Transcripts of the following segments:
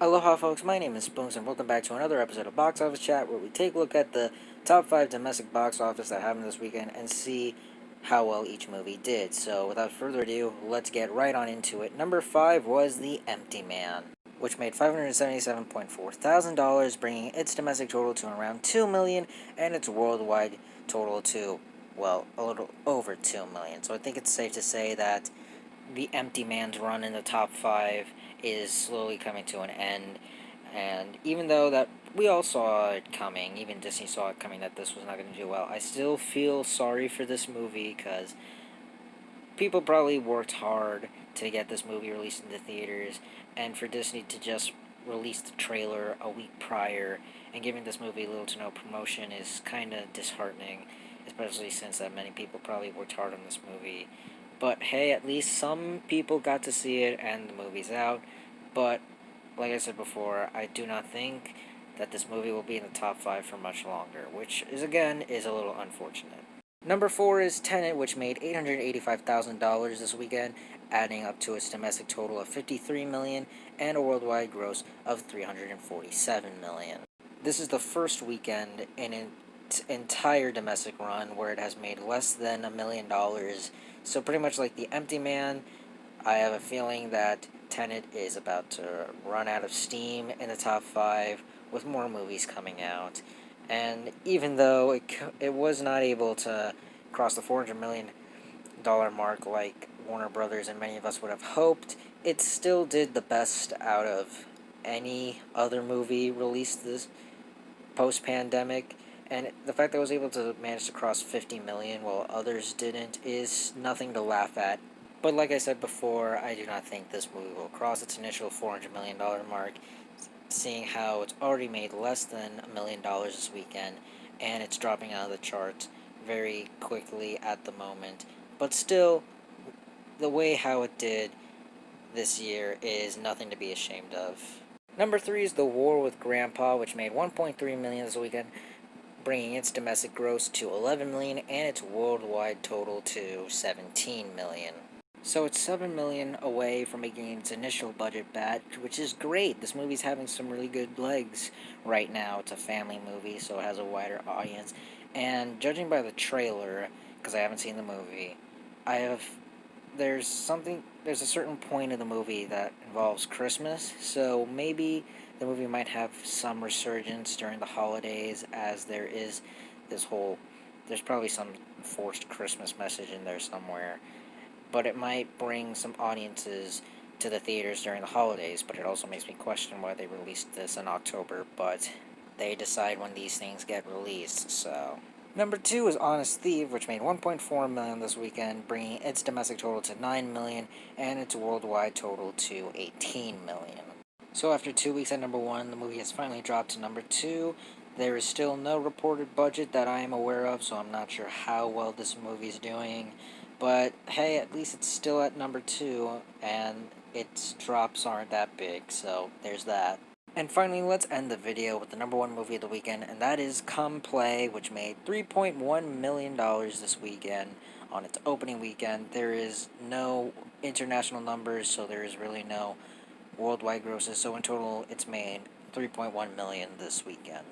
Aloha folks, my name is Spoons and welcome back to another episode of Box Office Chat where we take a look at the top 5 domestic box office that happened this weekend and see how well each movie did. So without further ado, let's get right on into it. Number 5 was The Empty Man, which made $577.4 thousand dollars, bringing its domestic total to around $2 million and its worldwide total to, well, a little over $2 million. So I think it's safe to say that The Empty Man's run in the top 5 is slowly coming to an end. And even though that we all saw it coming, even Disney saw it coming that this was not going to do well, I still feel sorry for this movie because people probably worked hard to get this movie released into theaters, and for Disney to just release the trailer a week prior and giving this movie little to no promotion is kind of disheartening, especially since that many people probably worked hard on this movie. But hey, at least some people got to see it and the movie's out. But like I said before, I do not think that this movie will be in the top 5 for much longer, which is again is a little unfortunate. Number 4 is Tenet, which made $885,000 this weekend, adding up to its domestic total of $53 million and a worldwide gross of $347 million. This is the first weekend in its entire domestic run where it has made less than $1 million. So pretty much like The Empty Man, I have a feeling that Tenet is about to run out of steam in the top 5 with more movies coming out. And even though it was not able to cross the $400 million mark like Warner Brothers and many of us would have hoped, it still did the best out of any other movie released this post-pandemic. And the fact that I was able to manage to cross 50 million while others didn't is nothing to laugh at. But like I said before, I do not think this movie will cross its initial $400 million mark, seeing how it's already made less than $1 million this weekend, and it's dropping out of the charts very quickly at the moment. But still, the way how it did this year is nothing to be ashamed of. Number 3 is The War with Grandpa, which made $1.3 million this weekend, bringing its domestic gross to $11 million and its worldwide total to $17 million. So it's $7 million away from making its initial budget back, which is great. This movie's having some really good legs right now. It's a family movie, so it has a wider audience. And judging by the trailer, because I haven't seen the movie, I have there's a certain point of the movie that involves Christmas, so maybe the movie might have some resurgence during the holidays, as there's probably some forced Christmas message in there somewhere, but it might bring some audiences to the theaters during the holidays. But it also makes me question why they released this in October, but they decide when these things get released. So number 2 is Honest Thief, which made $1.4 million this weekend, bringing its domestic total to $9 million and its worldwide total to $18 million. So after 2 weeks at number 1, the movie has finally dropped to number 2. There is still no reported budget that I am aware of, so I'm not sure how well this movie is doing. But hey, at least it's still at number 2, and its drops aren't that big, so there's that. And finally, let's end the video with the number 1 movie of the weekend, and that is Come Play, which made $3.1 million this weekend on its opening weekend. There is no international numbers, so there is really no worldwide grosses, so in total it's made $3.1 million this weekend,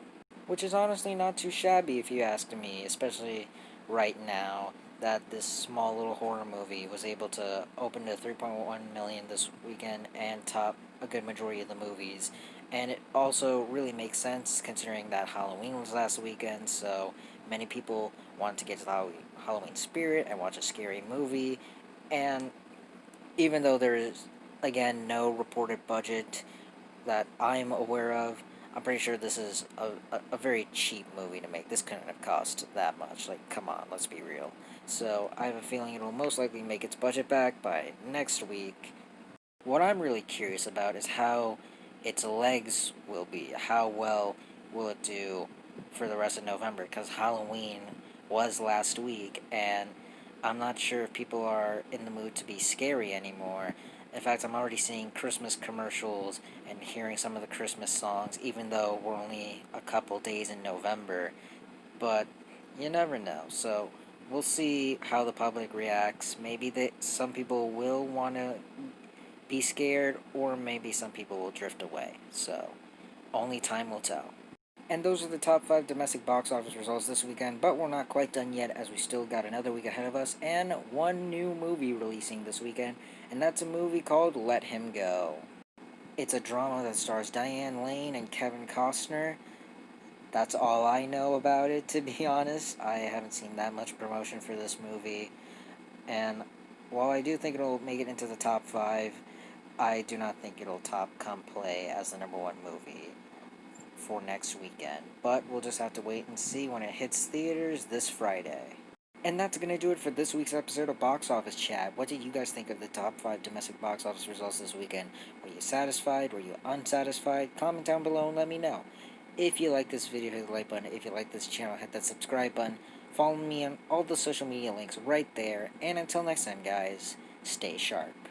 which is honestly not too shabby if you ask me, especially right now that this small little horror movie was able to open to 3.1 million this weekend and top a good majority of the movies. And it also really makes sense considering that Halloween was last weekend, so many people wanted to get to the Halloween spirit and watch a scary movie. And even though there is, again, no reported budget that I'm aware of, I'm pretty sure this is a very cheap movie to make. This couldn't have cost that much. Like, come on, let's be real. So I have a feeling it will most likely make its budget back by next week. What I'm really curious about is how its legs will be. How well will it do for the rest of November? Because Halloween was last week, and I'm not sure if people are in the mood to be scary anymore. In fact, I'm already seeing Christmas commercials and hearing some of the Christmas songs, even though we're only a couple days in November. But you never know. So we'll see how the public reacts. Maybe some people will want to be scared, or maybe some people will drift away. So, only time will tell. And those are the top 5 domestic box office results this weekend, but we're not quite done yet as we still got another week ahead of us and one new movie releasing this weekend, and that's a movie called Let Him Go. It's a drama that stars Diane Lane and Kevin Costner. That's all I know about it, to be honest. I haven't seen that much promotion for this movie, and while I do think it'll make it into the top 5, I do not think it'll come play as the number 1 movie for next weekend. But we'll just have to wait and see when it hits theaters this Friday. And that's going to do it for this week's episode of Box Office Chat. What did you guys think of the top 5 domestic box office results this weekend? Were you satisfied? Were you unsatisfied? Comment down below and let me know. If you like this video, hit the like button. If you like this channel, hit that subscribe button. Follow me on all the social media links right there. And until next time, guys, stay sharp.